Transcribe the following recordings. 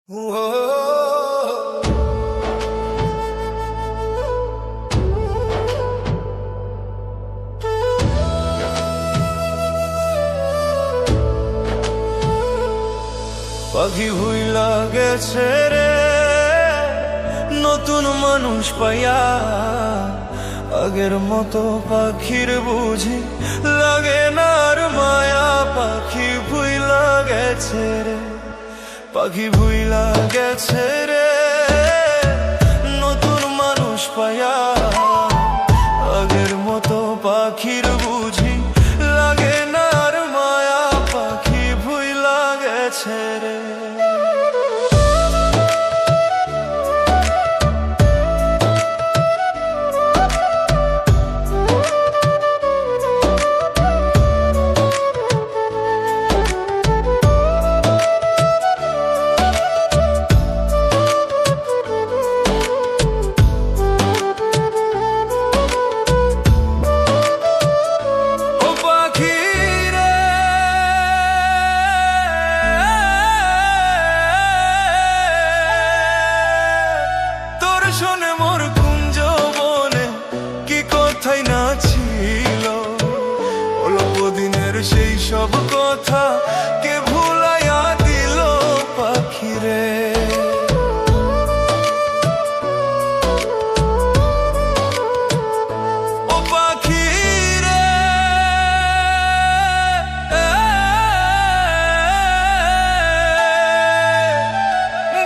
পাখি ভুইলা গেছে রে নতুন মানুষ পাইয়া, আগের মতো পাখির বুঝি লাগে না আর মায়া। পাখি ভুইলা গেছে রে, পাখি ভুইলা গেছে রে নতুন মানুষ পাইয়া, আগের মতো পাখির বুঝি লাগে না আর মায়া। পাখি ভুইলা গেছে রে। শোনে মোর কুঞ্জ বনে কি কথাই না ছিল, অল্প দিনের সেই সব কথা কে ভুলাইয়া দিল পাখিরে। ও পাখিরে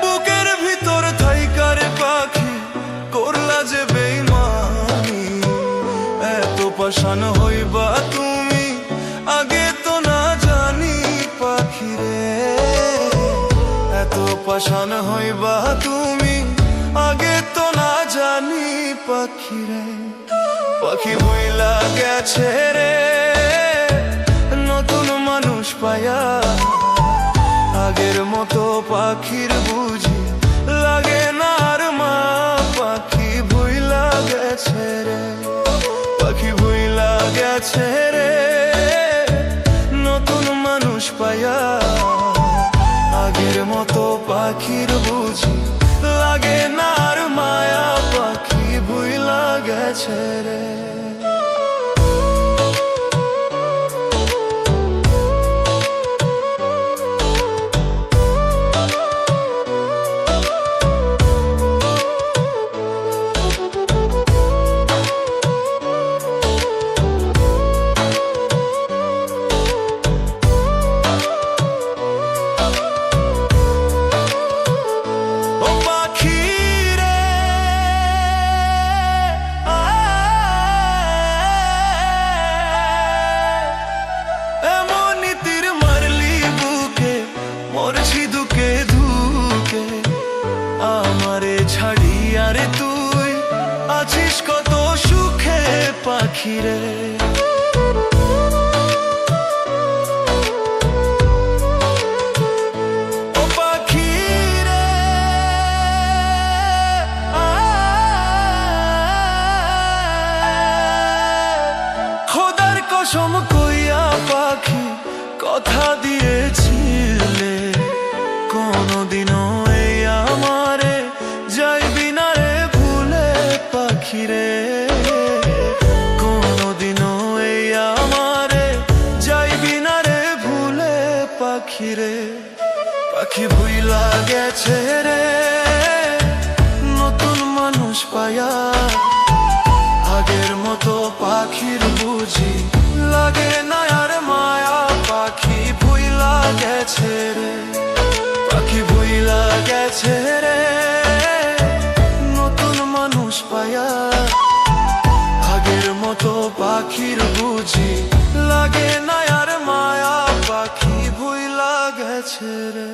বুকের ভিতর থাইকার পাখি করলা যে বেইমানি, এত পাষাণ হইবা তুমি আগে তো না জানি পাখিরে। এত পাষাণ হইবা তুমি আগে তো না জানি পাখিরে। পাখি ভুইলা গেছে রে নতুন মানুষ পায়া, আগের মতো পাখির বুঝি লাগে না আর মা। পাখি ভুইলা গেছে রে, পাখি ভুইলা গেছে রে নতুন মানুষ পায়া, আগের মতো পাখির বুঝি লাগে না আর মায়া। পাখি ভুইলা গেছে রে। আমারে ছাড়িয়া রে তুই আছিস কত সুখে পাখিরে। ও পাখিরে খোদার কসম কইয়া পাখি কথা দিয়েছিলে, কোনদিনও এই আমারে যাইবি না রে ভুলে পাখিরে। কোনদিনও এই আমারে যাইবি না রে ভুলে পাখিরে। পাখি ভুইলা গেছে রে নতুন মানুষ পায়া, আগের মতো পাখির বুঝি লাগে না আর মায়া। পাখি ভুইলা গেছে রে, পাখি ভুইলা গেছে রে নতুন মানুষ পায়া, আগের মতো পাখির বুঝি লাগে না আর মায়া। পাখি ভুইলা গেছে রে।